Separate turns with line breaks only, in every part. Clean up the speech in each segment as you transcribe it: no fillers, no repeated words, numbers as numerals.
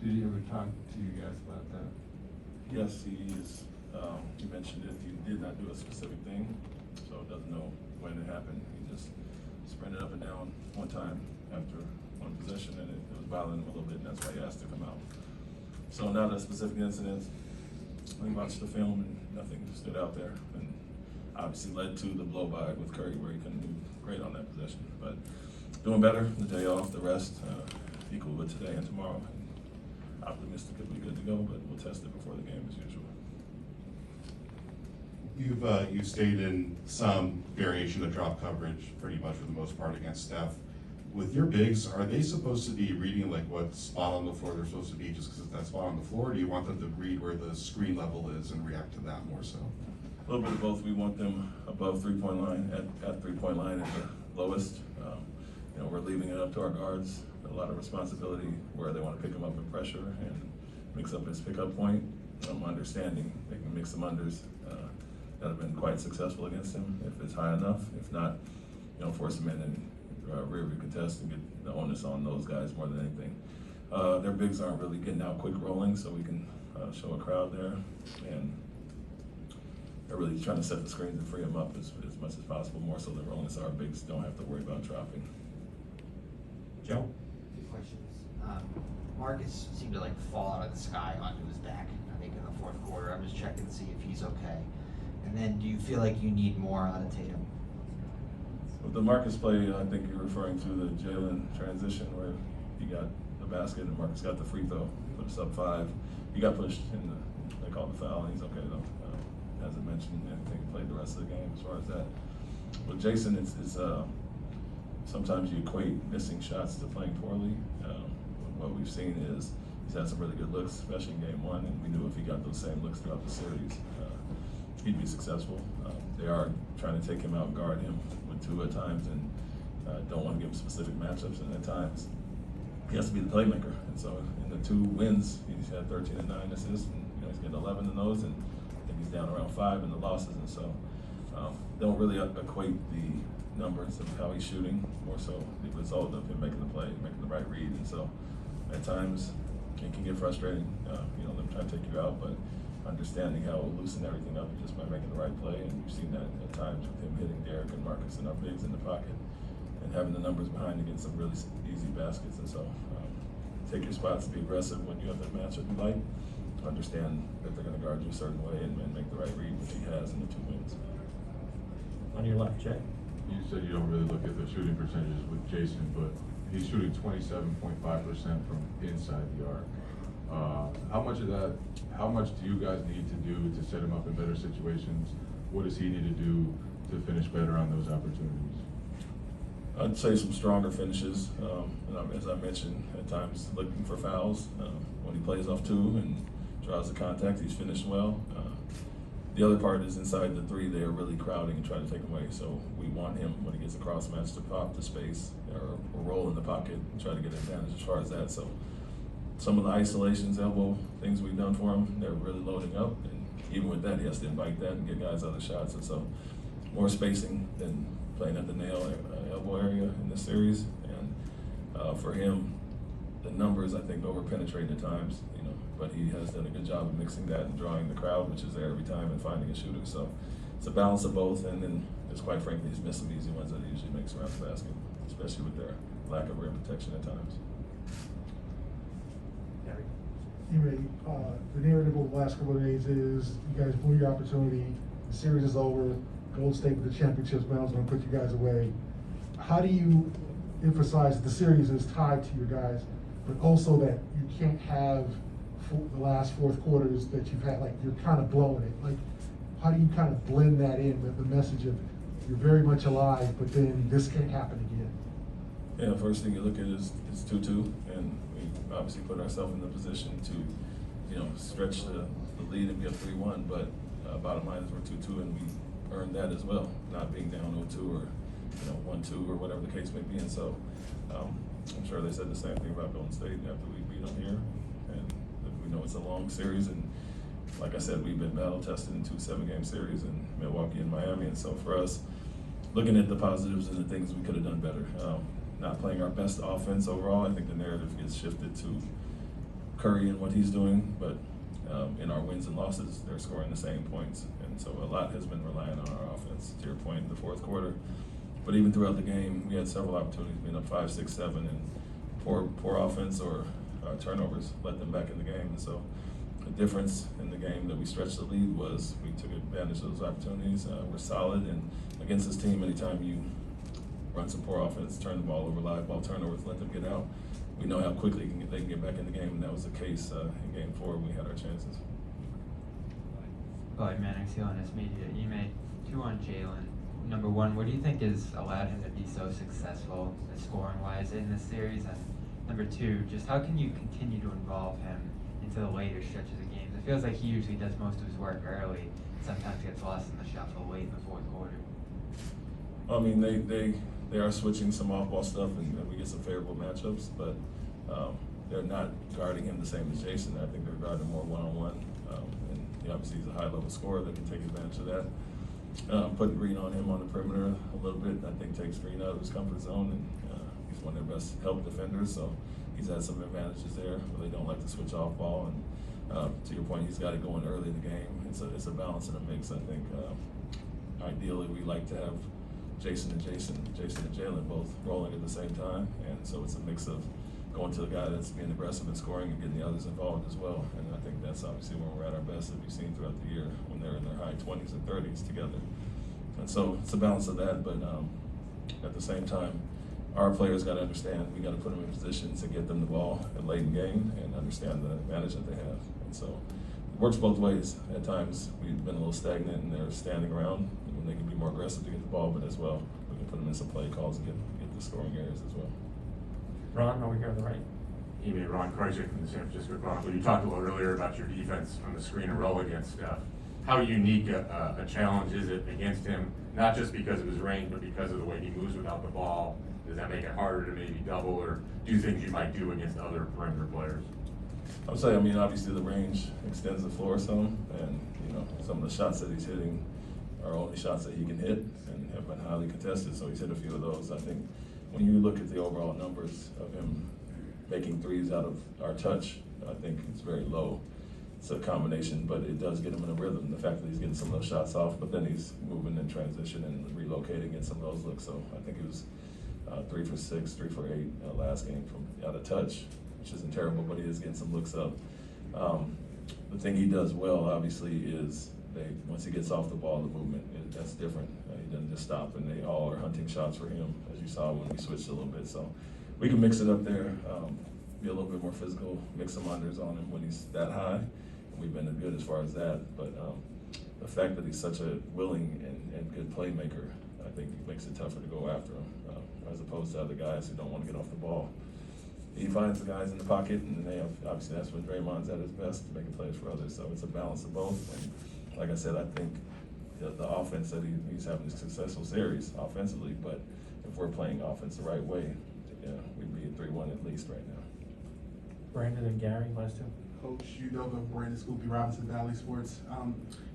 Did he ever talk to you guys about that?
Yes, he is. He mentioned it. He did not do a specific thing, so doesn't know when it happened. He just sprinted up and down one time after one possession, and it was bothering him a little bit, and that's why he asked to come out. So not a specific incident. We watched the film, and nothing stood out there, and obviously led to the blow by with Curry, where he couldn't do great on that possession. But doing better. The day off, the rest, equal with today and tomorrow. Optimistic it'll be good to go, but we'll test it before the game as usual.
You've stayed in some variation of drop coverage pretty much for the most part against Steph. With your bigs, are they supposed to be reading like what spot on the floor they're supposed to be just because it's that spot on the floor, or do you want them to read where the screen level is and react to that more so?
A little bit of both. We want them above three-point line, at three-point line at the lowest. We're leaving it up to our guards. A lot of responsibility where they want to pick them up in pressure and mix up his pickup point. Understanding they can mix some unders that have been quite successful against him if it's high enough. If not, force him in and rear view contest and get the onus on those guys more than anything. Their bigs aren't really getting out quick rolling, so we can show a crowd there. And they're really trying to set the screens and free them up as much as possible, more so than rolling, so our bigs don't have to worry about dropping.
Joe?
Two questions. Marcus seemed to fall out of the sky onto his back, I think in the fourth quarter. I'm just checking to see if he's okay. And then do you feel like you need more out of Tatum?
With the Marcus play, I think you're referring to the Jalen transition where he got the basket and Marcus got the free throw, put us up 5. He got pushed in they called the foul, and he's okay though. Hasn't mentioned anything, played the rest of the game as far as that. With Jason, it's sometimes you equate missing shots to playing poorly. What we've seen is he's had some really good looks, especially in game 1, and we knew if he got those same looks throughout the series, he'd be successful. They are trying to take him out and guard him with 2 at times, and don't want to give him specific matchups, and at times he has to be the playmaker. And so in the 2 wins, he's had 13 and 9 assists, and he's getting 11 in those, and I think he's down around 5 in the losses, and so don't really equate the numbers of how he's shooting, more so the result of him making the play, making the right read. And so at times it can get frustrating, them trying to take you out, but understanding how we'll loosen everything up just by making the right play. And we've seen that at times with him hitting Derek and Marcus and our bigs in the pocket and having the numbers behind to get some really easy baskets. And so take your spots, be aggressive when you have that matchup you like, understand that they're going to guard you a certain way and make the right read, which he has in the 2 wins.
On your left, Jay.
You said you don't really look at the shooting percentages with Jason, but he's shooting 27.5% from inside the arc. How much do you guys need to do to set him up in better situations? What does he need to do to finish better on those opportunities?
I'd say some stronger finishes. As I mentioned, at times looking for fouls. When he plays off 2 and draws the contact, he's finished well. The other part is inside the 3, they are really crowding and trying to take him away. So we want him, when he gets a cross match, to pop the space or roll in the pocket and try to get an advantage as far as that. So some of the isolations, elbow things we've done for him, they're really loading up. And even with that, he has to invite that and get guys other shots. And so more spacing than playing at the elbow area in this series. And for him, the numbers, I think, over-penetrate at times, but he has done a good job of mixing that and drawing the crowd, which is there every time, and finding a shooter. So it's a balance of both, and then just quite frankly, he's missed some easy ones that he usually makes around the basket, especially with their lack of rim protection at times.
Ime, the narrative over the last couple of days is you guys blew your opportunity, the series is over, Golden State with the championships, Mel's gonna put you guys away. How do you emphasize that the series is tied to your guys, but also that you can't have the last 4th quarters that you've had, you're kind of blowing it? How do you kind of blend that in with the message of you're very much alive, but then this can't happen again?
Yeah, first thing you look at is 2-2, and we obviously put ourselves in the position to, stretch the lead and get 3-1. But bottom line is we're 2-2, and we earned that as well, not being down 0-2 or 1-2 or whatever the case may be. And so I'm sure they said the same thing about Golden State after we beat them here, and we know it's a long series. And like I said, we've been battle tested in 2 7-game series in Milwaukee and Miami. And so for us, looking at the positives and the things we could have done better. Not playing our best offense overall, I think the narrative gets shifted to Curry and what he's doing, but in our wins and losses, they're scoring the same points. And so a lot has been relying on our offense, to your point, in the fourth quarter. But even throughout the game, we had several opportunities, being up 5, 6, 7, and poor offense or turnovers let them back in the game. And so the difference in the game that we stretched the lead was we took advantage of those opportunities. We're solid, and against this team, anytime you run some poor offense, turn the ball over, live ball turnovers, let them get out, we know how quickly they can get back in the game, and that was the case in Game 4 when we had our chances.
Lloyd Mannix, CLNS Media. Ime, 2 on Jalen. Number 1, what do you think has allowed him to be so successful scoring-wise in this series? And number 2, just how can you continue to involve him into the later stretches of games? It feels like he usually does most of his work early, sometimes gets lost in the shuffle late in the fourth quarter.
I mean, they are switching some off-ball stuff, and we get some favorable matchups, but they're not guarding him the same as Jason. I think they're guarding more one-on-one, and obviously he's a high-level scorer that can take advantage of that. Putting Green on him on the perimeter a little bit, I think, takes Green out of his comfort zone, and he's one of their best help defenders, so he's had some advantages there, but they don't like to switch off ball. And to your point, he's got it going early in the game. It's a balance and a mix. I think ideally we like to have Jason and Jalen both rolling at the same time, and so it's a mix of going to the guy that's being aggressive and scoring and getting the others involved as well. And I think that's obviously when we're at our best that we've seen throughout the year, when they're in their high 20s and 30s together. And so it's a balance of that, but at the same time, our players got to understand we got to put them in positions to get them the ball in late in game and understand the advantage that they have. And so it works both ways. At times we've been a little stagnant and they're standing around when they can be more aggressive to get the ball, but as well we can put them in some play calls and get the scoring areas as well.
Ron, over here on the right.
Ime, Ron Krychek from the San Francisco Chronicle. You talked a little earlier about your defense on the screen and roll against Steph. How unique a challenge is it against him, not just because of his range, but because of the way he moves without the ball? Does that make it harder to maybe double or do things you might do against other perimeter players?
I would say, I mean, obviously the range extends the floor some, and some of the shots that he's hitting are only shots that he can hit and have been highly contested, so he's hit a few of those. I think when you look at the overall numbers of him making threes out of our touch, I think it's very low. It's a combination, but it does get him in a rhythm. The fact that he's getting some of those shots off, but then he's moving in transition and relocating in some of those looks. So I think he was 3 for 6, 3 for 8 last game from out of touch, which isn't terrible, but he is getting some looks up. The thing he does well, obviously, is once he gets off the ball, the movement, that's different. He doesn't just stop, and they all are hunting shots for him, as you saw when we switched a little bit. So we can mix it up there, be a little bit more physical, mix some unders on him when he's that high. We've been good as far as that, but the fact that he's such a willing and good playmaker, I think makes it tougher to go after him, as opposed to other guys who don't want to get off the ball. He finds the guys in the pocket, and obviously that's when Draymond's at his best, making plays for others. So it's a balance of both. And like I said, I think the offense that he's having a successful series offensively, but if we're playing offense the right way, we'd be at 3-1 at least right now.
Brandon and Gary, last two.
Coach Udoka, Brandon Scoopy Robinson, Valley Sports.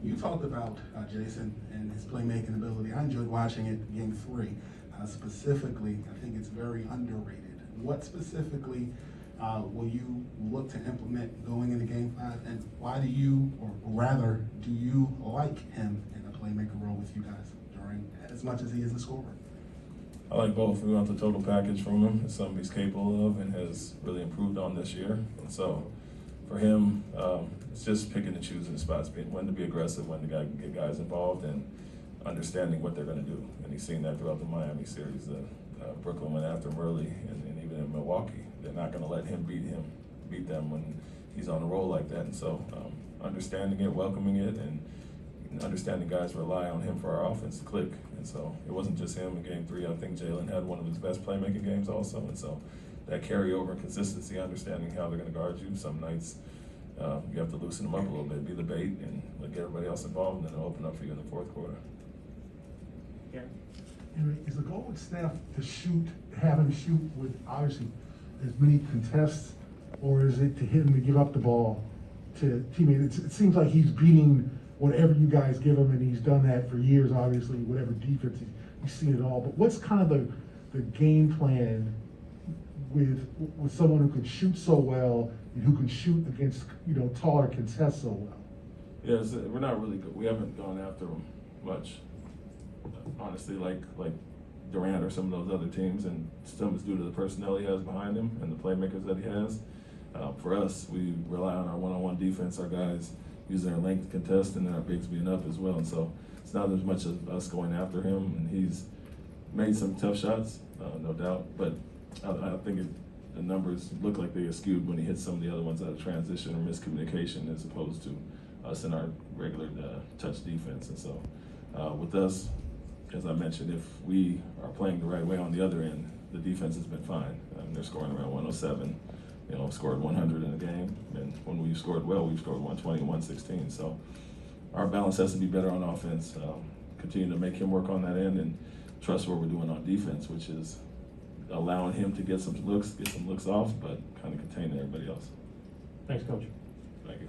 You talked about Jason and his playmaking ability. I enjoyed watching it Game 3. Specifically, I think it's very underrated. What specifically will you look to implement going into Game 5, and why do you, or rather, do you like him in a playmaker role with you guys during as much as he is a scorer?
I like both. We want the total package from him. It's something he's capable of and has really improved on this year. And so for him, it's just picking and choosing spots, when to be aggressive, when to get guys involved, and understanding what they're going to do. And he's seen that throughout the Miami series. Brooklyn went after him early, and even in Milwaukee, they're not going to let him beat them when he's on a roll like that. And so understanding it, welcoming it, and understanding guys rely on him for our offense to click. And so it wasn't just him in Game 3. I think Jalen had one of his best playmaking games also. And so that carryover and consistency, understanding how they're going to guard you. Some nights you have to loosen them up a little bit, be the bait, and get everybody else involved, and then it'll open up for you in the fourth quarter.
Yeah.
Is the goal with Steph to have him shoot with obviously as many contests, or is it to hit him to give up the ball to teammates? It seems like he's beating whatever you guys give him, and he's done that for years, obviously, whatever defense, he's seen it all. But what's kind of the game plan with someone who can shoot so well and who can shoot against, taller contests so well?
Yes, we're not really good. We haven't gone after him much, honestly, like Durant or some of those other teams, and some is due to the personnel he has behind him and the playmakers that he has. For us, we rely on our one-on-one defense, our guys using their length to contest, and then our bigs being up as well. And so it's not as much of us going after him, and he's made some tough shots, no doubt, but I think the numbers look like they are skewed when he hits some of the other ones out of transition or miscommunication as opposed to us in our regular touch defense. And so with us, as I mentioned, if we are playing the right way on the other end, the defense has been fine. They're scoring around 107, scored 100 in a game. And when we've scored well, we've scored 120, 116. So our balance has to be better on offense. Continue to make him work on that end and trust what we're doing on defense, which is allowing him to get some looks off, but kind of containing everybody else.
Thanks, Coach.
Thank you.